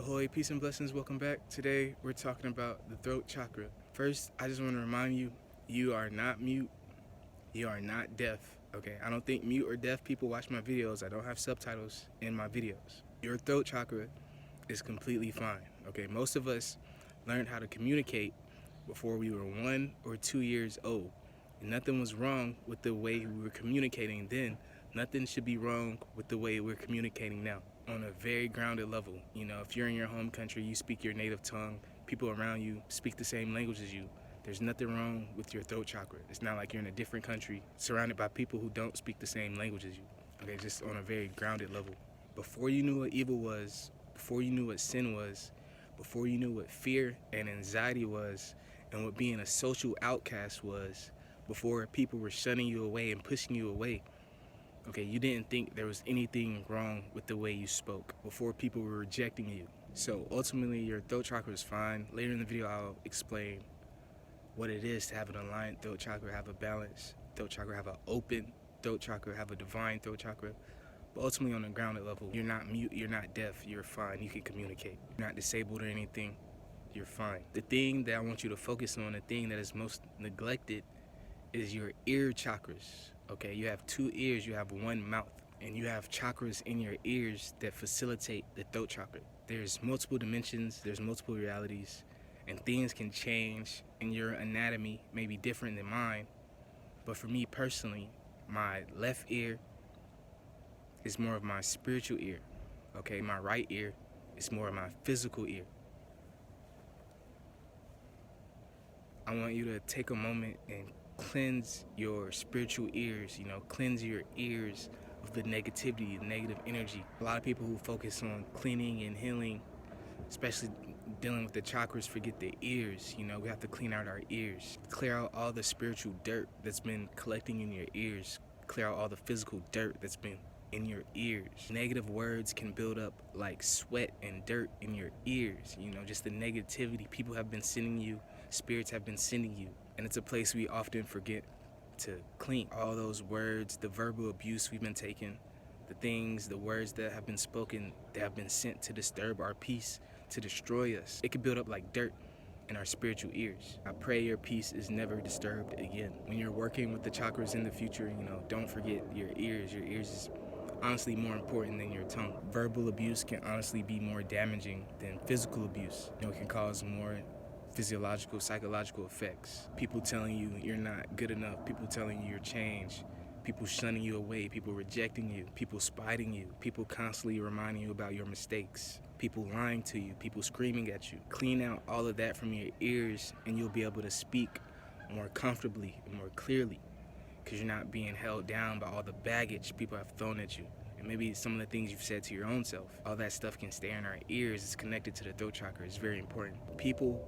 Ahoy, peace and blessings, welcome back. Today we're talking about the throat chakra. First, I just want to remind you, you are not mute, you are not deaf, okay? I don't think mute or deaf people watch my videos. I don't have subtitles in my videos. Your throat chakra is completely fine, okay? Most of us learned how to communicate before we were 1 or 2 years old. And nothing was wrong with the way we were communicating then. Nothing should be wrong with the way we're communicating now. On a very grounded level, if you're in your home country, you speak your native tongue, people around you speak the same language as you, there's nothing wrong with your throat chakra. It's not like you're in a different country surrounded by people who don't speak the same language as you, okay? Just on a very grounded level. Before you knew what evil was, before you knew what sin was, before you knew what fear and anxiety was, and what being a social outcast was, before people were shunning you away and pushing you away, okay, you didn't think there was anything wrong with the way you spoke before people were rejecting you. So ultimately, your throat chakra is fine. Later in the video, I'll explain what it is to have an aligned throat chakra, have a balanced throat chakra, have an open throat chakra, have a divine throat chakra. But ultimately, on a grounded level, you're not mute, you're not deaf, you're fine. You can communicate. You're not disabled or anything. You're fine. The thing that I want you to focus on, the thing that is most neglected, is your ear chakras. Okay, you have 2 ears, you have 1 mouth, and you have chakras in your ears that facilitate the throat chakra. There's multiple dimensions, there's multiple realities, and things can change, and your anatomy may be different than mine. But for me personally, my left ear is more of my spiritual ear. Okay, my right ear is more of my physical ear. I want you to take a moment and cleanse your spiritual ears, cleanse your ears of the negativity, the negative energy. A lot of people who focus on cleaning and healing, especially dealing with the chakras, forget the ears. We have to clean out our ears. Clear out all the spiritual dirt that's been collecting in your ears. Clear out all the physical dirt that's been in your ears. Negative words can build up like sweat and dirt in your ears. Just the negativity people have been sending you, spirits have been sending you. And it's a place we often forget to clean. All those words, the verbal abuse we've been taking, the words that have been spoken, that have been sent to disturb our peace, to destroy us. It can build up like dirt in our spiritual ears. I pray your peace is never disturbed again. When you're working with the chakras in the future, don't forget your ears. Your ears is honestly more important than your tongue. Verbal abuse can honestly be more damaging than physical abuse. It can cause more physiological, psychological effects. People telling you you're not good enough, people telling you you're changed, people shunning you away, people rejecting you, people spiting you, people constantly reminding you about your mistakes, people lying to you, people screaming at you. Clean out all of that from your ears and you'll be able to speak more comfortably and more clearly, because you're not being held down by all the baggage people have thrown at you. And maybe some of the things you've said to your own self. All that stuff can stay in our ears. It's connected to the throat chakra. It's very important. People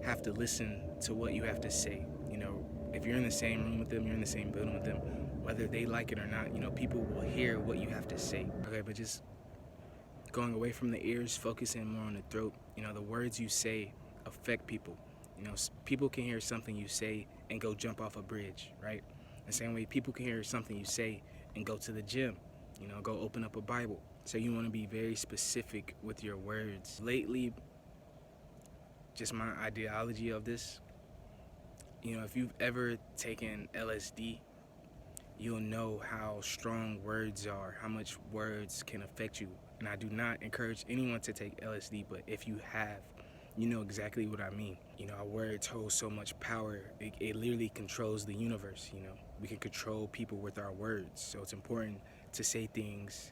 have to listen to what you have to say. If you're in the same room with them, you're in the same building with them, whether they like it or not, people will hear what you have to say. Okay, but just going away from the ears, focusing more on the throat. The words you say affect people. People can hear something you say and go jump off a bridge, right? The same way people can hear something you say and go to the gym, go open up a Bible. So you want to be very specific with your words. Lately, just my ideology of this, if you've ever taken LSD, you'll know how strong words are, how much words can affect you. And I do not encourage anyone to take LSD, but if you have, you know exactly what I mean. Our words hold so much power. It literally controls the universe. We can control people with our words. So it's important to say things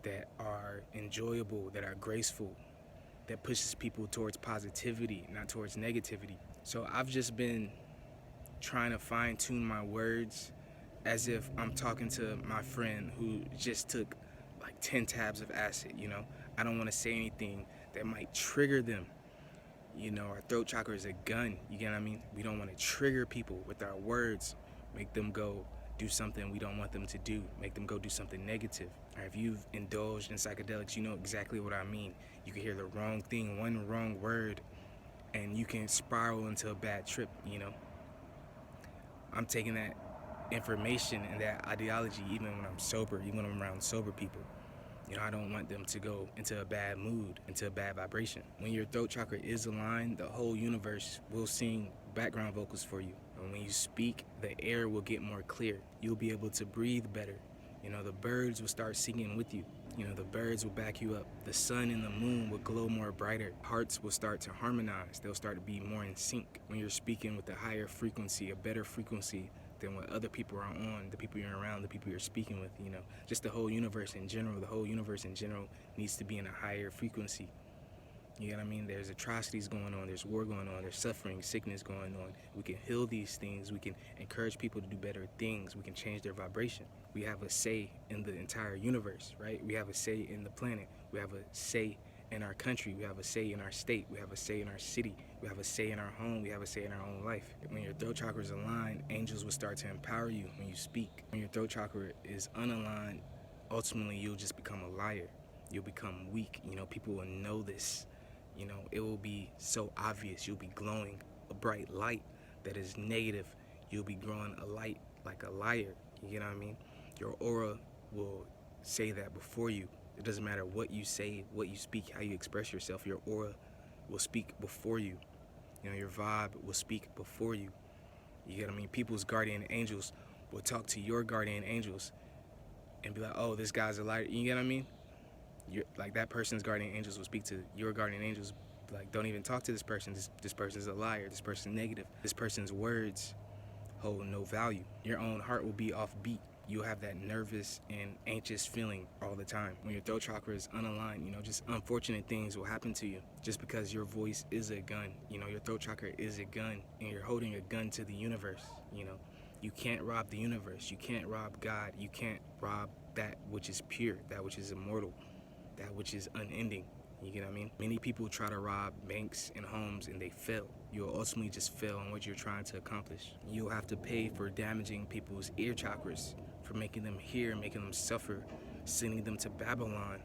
that are enjoyable, that are graceful, that pushes people towards positivity, not towards negativity. So I've just been trying to fine-tune my words as if I'm talking to my friend who just took like 10 tabs of acid. I don't want to say anything that might trigger them. Our throat chakra is a gun, you get what I mean? We don't want to trigger people with our words, make them go do something we don't want them to do, make them go do something negative. Or if you've indulged in psychedelics, you know exactly what I mean. You can hear the wrong thing, one wrong word, and you can spiral into a bad trip. I'm taking that information and that ideology even when I'm sober, even when I'm around sober people. I don't want them to go into a bad mood, into a bad vibration. When your throat chakra is aligned, the whole universe will sing background vocals for you. And when you speak, the air will get more clear. You'll be able to breathe better. The birds will start singing with you. The birds will back you up. The sun and the moon will glow more brighter. Hearts will start to harmonize. They'll start to be more in sync. When you're speaking with a higher frequency, a better frequency than what other people are on, the people you're around, the people you're speaking with, just the whole universe in general. The whole universe in general needs to be in a higher frequency. You know what I mean? There's atrocities going on, there's war going on, there's suffering, sickness going on. We can heal these things, we can encourage people to do better things, we can change their vibration. We have a say in the entire universe, right? We have a say in the planet. We have a say in our country. We have a say in our state. We have a say in our city. We have a say in our home. We have a say in our own life. When your throat chakra is aligned, angels will start to empower you when you speak. When your throat chakra is unaligned, ultimately you'll just become a liar. You'll become weak. People will know this. It will be so obvious. You'll be glowing a bright light that is negative. You'll be growing a light like a liar. You know what I mean? Your aura will say that before you. It doesn't matter what you say, what you speak, how you express yourself. Your aura will speak before you. Your vibe will speak before you. You get what I mean? People's guardian angels will talk to your guardian angels and be like, oh, this guy's a liar. You get what I mean? Like that person's guardian angels will speak to your guardian angels. Like, don't even talk to this person. This person's a liar. This person's negative. This person's words hold no value. Your own heart will be off beat. You'll have that nervous and anxious feeling all the time. When your throat chakra is unaligned, just unfortunate things will happen to you just because your voice is a gun. Your throat chakra is a gun and you're holding a gun to the universe. You can't rob the universe. You can't rob God. You can't rob that which is pure, that which is immortal, that which is unending. You get what I mean? Many people try to rob banks and homes and they fail. You'll ultimately just fail on what you're trying to accomplish. You'll have to pay for damaging people's ear chakras, for making them hear, making them suffer, sending them to Babylon,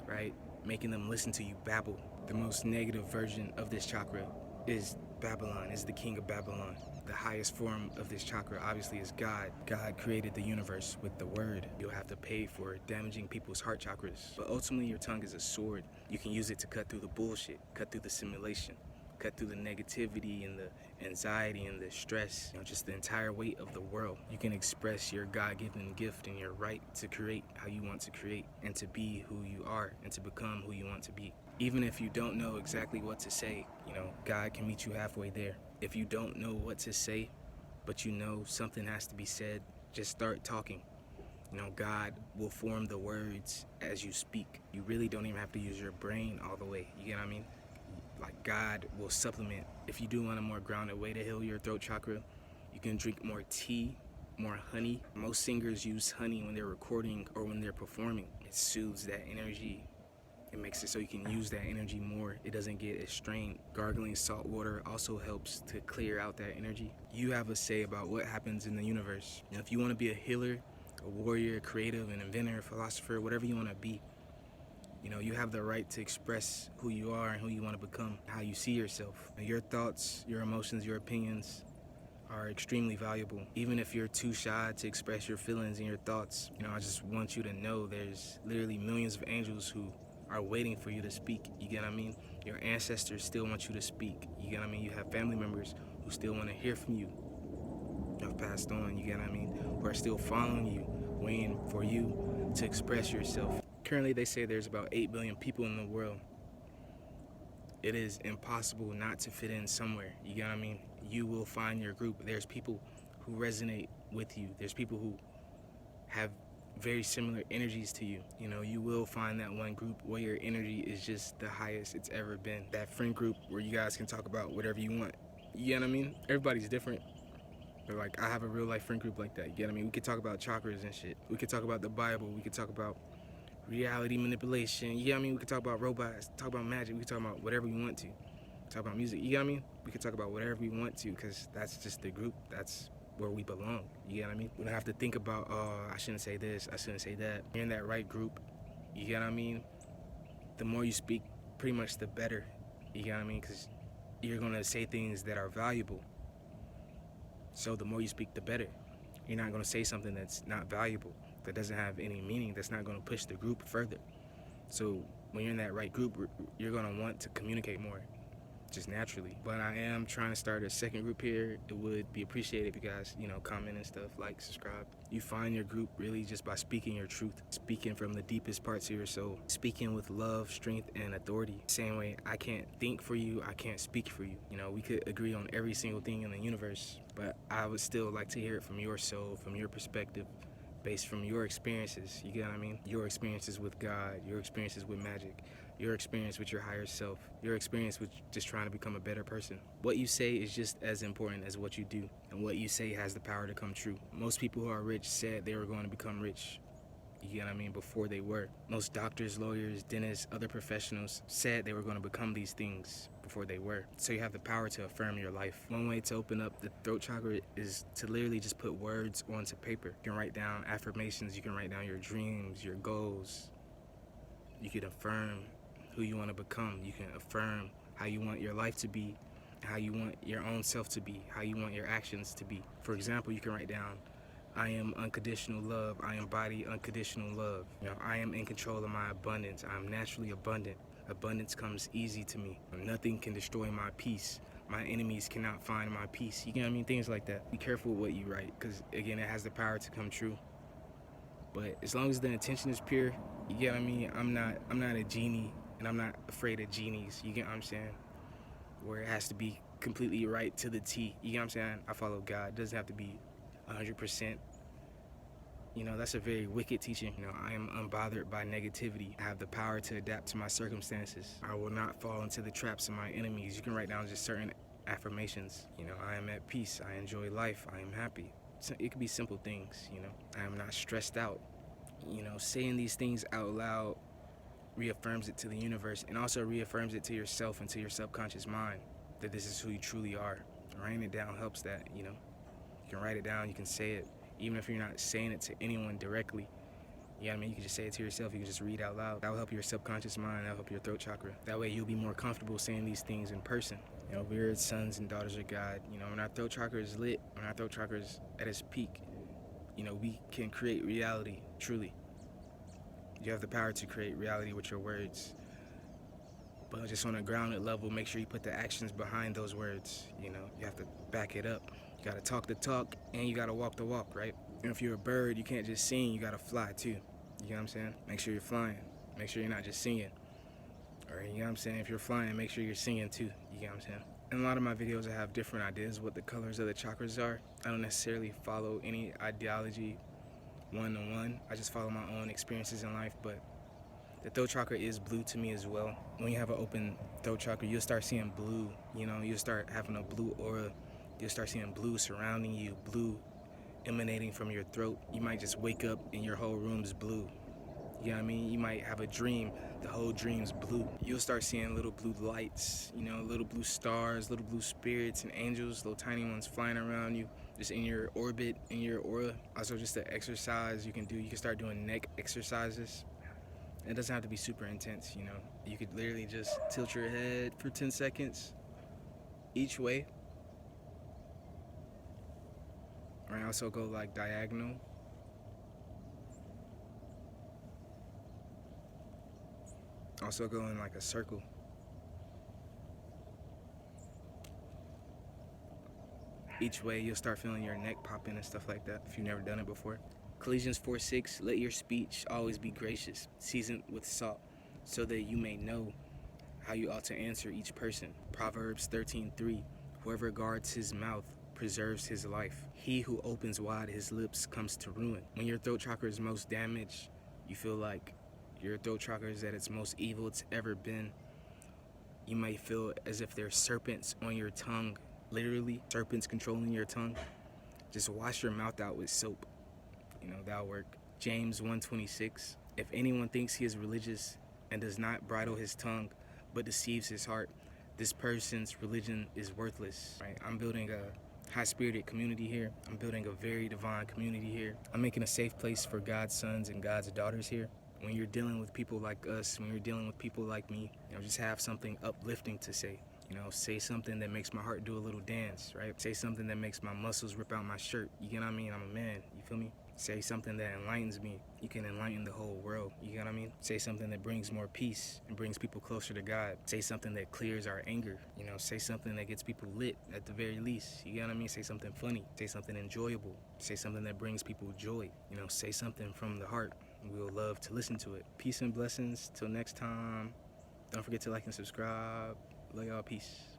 right? Making them listen to you babble. The most negative version of this chakra is Babylon, is the king of Babylon. The highest form of this chakra obviously is God. God created the universe with the word. You'll have to pay for damaging people's heart chakras. But ultimately your tongue is a sword. You can use it to cut through the bullshit, cut through the simulation, cut through the negativity and the anxiety and the stress, just the entire weight of the world. You can express your God-given gift and your right to create how you want to create and to be who you are and to become who you want to be. Even if you don't know exactly what to say, God can meet you halfway there. If you don't know what to say, but something has to be said, just start talking. God will form the words as you speak. You really don't even have to use your brain all the way. You get what I mean? Like, God will supplement. If you do want a more grounded way to heal your throat chakra, you can drink more tea, more honey. Most singers use honey when they're recording or when they're performing. It soothes that energy. It makes it so you can use that energy more. It doesn't get as strained. Gargling salt water also helps to clear out that energy. You have a say about what happens in the universe. Now, if you want to be a healer, a warrior, a creative, an inventor, a philosopher, whatever you want to be, you have the right to express who you are and who you want to become, how you see yourself. Your thoughts, your emotions, your opinions are extremely valuable. Even if you're too shy to express your feelings and your thoughts, I just want you to know there's literally millions of angels who are waiting for you to speak. You get what I mean? Your ancestors still want you to speak. You get what I mean? You have family members who still want to hear from you. Have passed on, you get what I mean? Who are still following you, waiting for you to express yourself. Currently, they say there's about 8 billion people in the world. It is impossible not to fit in somewhere. You get what I mean? You will find your group. There's people who resonate with you. There's people who have very similar energies to you. You will find that one group where your energy is just the highest it's ever been. That friend group where you guys can talk about whatever you want. You get what I mean? Everybody's different. But like, I have a real life friend group like that. You get what I mean? We could talk about chakras and shit. We could talk about the Bible. We could talk about reality manipulation. You get what I mean? We could talk about robots, talk about magic. We could talk about whatever we want to. Talk about music. You get what I mean? We could talk about whatever we want to, because that's just the group. That's where we belong. You get what I mean? We don't have to think about, oh, I shouldn't say this, I shouldn't say that. You're in that right group. You get what I mean? The more you speak, pretty much the better. You get what I mean? Because you're going to say things that are valuable. So the more you speak, the better. You're not going to say something that's not valuable. that doesn't have any meaning, that's not going to push the group further. So when you're in that right group, you're going to want to communicate more, just naturally. But I am trying to start a second group here. It would be appreciated if you guys, comment and stuff, like, subscribe. You find your group really just by speaking your truth, speaking from the deepest parts of your soul, speaking with love, strength, and authority. Same way I can't think for you, I can't speak for you. We could agree on every single thing in the universe, but I would still like to hear it from your soul, from your perspective, based from your experiences. You get what I mean? Your experiences with God, your experiences with magic, your experience with your higher self, your experience with just trying to become a better person. What you say is just as important as what you do, and what you say has the power to come true. Most people who are rich said they were going to become rich, you get what I mean, before they were. Most doctors, lawyers, dentists, other professionals said they were going to become these things before they were. So you have the power to affirm your life. One way to open up the throat chakra is to literally just put words onto paper. You can write down affirmations, you can write down your dreams, your goals. You can affirm who you want to become. You can affirm how you want your life to be, how you want your own self to be, how you want your actions to be. For example, you can write down, I am unconditional love. I embody unconditional love. I am in control of my abundance. I am naturally abundant. Abundance comes easy to me. Nothing can destroy my peace. My enemies cannot find my peace. You get what I mean? Things like that. Be careful with what you write, because again, it has the power to come true. But as long as the intention is pure, you get what I mean? I'm not a genie, and I'm not afraid of genies. You get what I'm saying? Where it has to be completely right to the T. You get what I'm saying? I follow God. It doesn't have to be 100%. That's a very wicked teaching. I am unbothered by negativity. I have the power to adapt to my circumstances. I will not fall into the traps of my enemies. You can write down just certain affirmations. I am at peace. I enjoy life. I am happy. It could be simple things, I am not stressed out. Saying these things out loud reaffirms it to the universe, and also reaffirms it to yourself and to your subconscious mind that this is who you truly are. Writing it down helps that, You can write it down, you can say it, even if you're not saying it to anyone directly. You know what I mean? You can just say it to yourself, you can just read out loud. That will help your subconscious mind, that will help your throat chakra. That way you'll be more comfortable saying these things in person. We're sons and daughters of God. When our throat chakra is lit, when our throat chakra is at its peak, we can create reality, truly. You have the power to create reality with your words. But just on a grounded level, make sure you put the actions behind those words. You have to back it up. You gotta talk the talk, and you gotta walk the walk, right? And if you're a bird, you can't just sing, you gotta fly too. You know what I'm saying? Make sure you're flying. Make sure you're not just singing. Or, you know what I'm saying? If you're flying, make sure you're singing too. You know what I'm saying? In a lot of my videos, I have different ideas what the colors of the chakras are. I don't necessarily follow any ideology one-on-one. I just follow my own experiences in life, but the throat chakra is blue to me as well. When you have an open throat chakra, you'll start seeing blue. You'll start having a blue aura. You'll start seeing blue surrounding you, blue emanating from your throat. You might just wake up and your whole room's blue. You know what I mean? You might have a dream, the whole dream's blue. You'll start seeing little blue lights, little blue stars, little blue spirits and angels, little tiny ones flying around you, just in your orbit, in your aura. Also, just the exercise you can do. You can start doing neck exercises. It doesn't have to be super intense, You could literally just tilt your head for 10 seconds each way. Or also go like diagonal. Also go in like a circle. Each way, you'll start feeling your neck popping and stuff like that if you've never done it before. Ecclesiastes 4:6, let your speech always be gracious, seasoned with salt, so that you may know how you ought to answer each person. Proverbs 13:3, whoever guards his mouth preserves his life. He who opens wide his lips comes to ruin. When your throat chakra is most damaged, you feel like your throat chakra is at its most evil it's ever been. You might feel as if there's serpents on your tongue, literally serpents controlling your tongue. Just wash your mouth out with soap. That'll work. James 1:26, if anyone thinks he is religious and does not bridle his tongue but deceives his heart, this person's religion is worthless. Right? I'm building a high-spirited community here. I'm building a very divine community here. I'm making a safe place for God's sons and God's daughters here. When you're dealing with people like us, when you're dealing with people like me, just have something uplifting to say. Say something that makes my heart do a little dance, right? Say something that makes my muscles rip out my shirt. You get what I mean? I'm a man, you feel me? Say something that enlightens me. You can enlighten the whole world. You know what I mean? Say something that brings more peace and brings people closer to God. Say something that clears our anger. You know, say something that gets people lit at the very least. You know what I mean? Say something funny. Say something enjoyable. Say something that brings people joy. You know, say something from the heart. We'll love to listen to it. Peace and blessings. Till next time. Don't forget to like and subscribe. Love y'all. Peace.